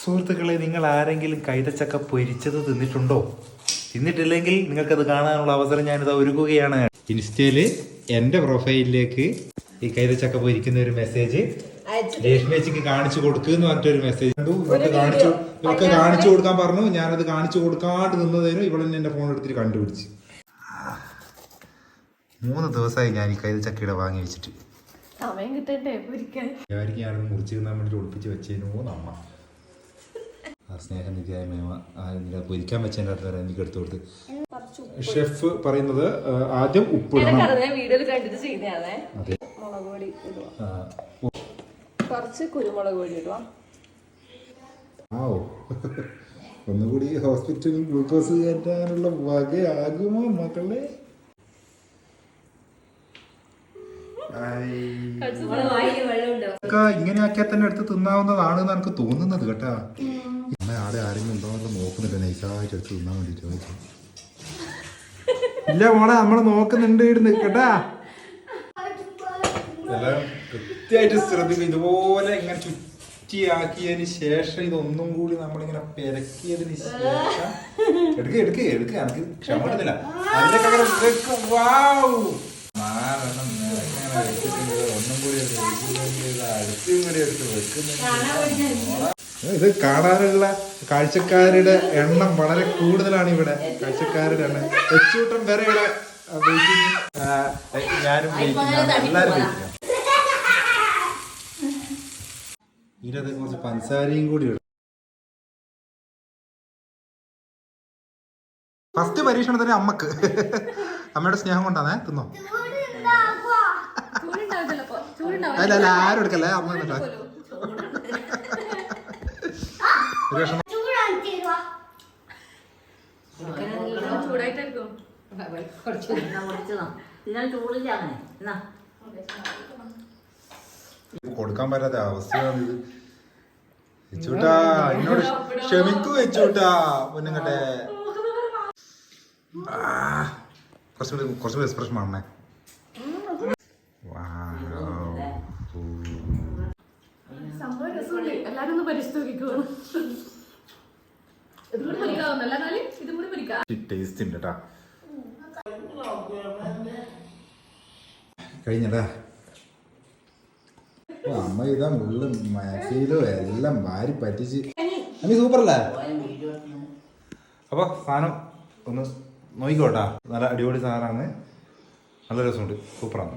സുഹൃത്തുക്കളെ, നിങ്ങൾ ആരെങ്കിലും കൈതച്ചക്ക പൊരിച്ചത് തിന്നിട്ടുണ്ടോ? തിന്നിട്ടില്ലെങ്കിൽ നിങ്ങൾക്കത് കാണാനുള്ള അവസരം ഞാനിത് ഒരുക്കുകയാണ്. ഇൻസ്റ്റയില് എൻ്റെ പ്രൊഫൈലിലേക്ക് ഈ കൈതച്ചക്ക പൊരിക്കുന്ന ഒരു മെസ്സേജ് രേഷ്മേച്ചിക്ക് കാണിച്ചു കൊടുക്കുന്ന പറഞ്ഞിട്ടൊരു മെസ്സേജ് കണ്ടു. ഇവർക്ക് കാണിച്ചു കൊടുക്കാൻ പറഞ്ഞു. ഞാനത് കാണിച്ചു കൊടുക്കാണ്ട് നിന്നതിനും ഇവളെന്നെ എൻ്റെ ഫോൺ എടുത്തിട്ട് കണ്ടുപിടിച്ച്. 3 ദിവസമായി ഞാൻ ഈ കൈതച്ചക്കയുടെ വാങ്ങി വെച്ചിട്ട്. ഞാനത് മുറിച്ച് തിന്നാൻ വേണ്ടിട്ട് ഒളിപ്പിച്ച് വെച്ചതിനോ നമ്മ ആ സ്നേഹനിധിയായ മേമ പൊരിക്കാൻ വെച്ചതിൻ്റെ അകത്ത് എനിക്ക് എടുത്തു കൊടുത്ത്. ഷെഫ് പറയുന്നത് ആദ്യം ഉപ്പിടണം. അതെ, കുറച്ച് കുരുമുളക് പൊടി ഇടുക. ഒന്നുകൂടി ഹോസ്പിറ്റലിൽ ഗ്ലൂക്കോസ് കയറ്റാനുള്ള വകയാകുമോ മക്കളെ? ഇങ്ങനെ ആക്കിയാൽ തന്നെ എടുത്ത് തിന്നാവുന്നതാണെന്ന് എനിക്ക് തോന്നുന്നത് കേട്ടാ. ആടെ ആരെങ്കിലും ഉണ്ടോ നോക്കുന്നില്ല, നൈസായിട്ട് എടുത്ത് തിന്നാൻ വേണ്ടിട്ട് ചോദിച്ചു. ഇല്ല മോളെ, നമ്മള് നോക്കുന്നുണ്ട് ഇടുന്ന് കേട്ടാ. എല്ലാവരും കൃത്യമായിട്ട് ശ്രദ്ധിക്കും. ഇതുപോലെ ഇങ്ങനെ ചുറ്റിയാക്കിയതിന് ശേഷം ഇതൊന്നും കൂടി നമ്മളിങ്ങനെ പെരക്കിയതിന് ശേഷം എടുക്ക് എനിക്ക് ക്ഷമ എടുത്തില്ല. ഒന്നും കൂടി അടുത്തും കൂടി എടുത്ത് വെക്കുന്നുണ്ട്. ഇത് കാണാനുള്ള കാഴ്ചക്കാരുടെ എണ്ണം വളരെ കൂടുതലാണ് ഇവിടെ. കാഴ്ചക്കാരുടെ എണ്ണം എച്ചൂട്ടം വരെ ഇവിടെ ഞാനും എല്ലാവരും വെയിറ്റിംഗ്. ഇതിനകത്ത് കുറച്ച് പഞ്ചസാരയും കൂടി ഇടും. ഫസ്റ്റ് പരീക്ഷണത്തിന് അമ്മക്ക് അമ്മയുടെ സ്നേഹം കൊണ്ടാണേ. തിന്നോ? അല്ല ആരും എടുക്കല്ലേ, അമ്മ എന്നിട്ടാ. കൊടുക്കാൻ പറ്റാത്ത അവസ്ഥയാണ് ഇത്. വെച്ചൂട്ടാ, എന്നോട് ക്ഷമിക്കൂ വെച്ചൂട്ടാ. പൊന്നുങ്ങട്ടെ, കുറച്ചുകൂടി എക്സ്പ്രഷൻ വേണേ. ടേസ്റ്റ് ഉണ്ട് കേട്ടാ. കഴിഞ്ഞടാ. അമ്മ ഇതാ മുള്ളു മാക്സിയിലോ എല്ലാം വാരി പറ്റിച്ച്. അമ്മ സൂപ്പറല്ലേ? അപ്പൊ സാധനം ഒന്ന് നോക്കിക്കോട്ടാ. നല്ല അടിപൊളി സാധനമാണ്, നല്ല രസമുണ്ട്, സൂപ്പറാണ്.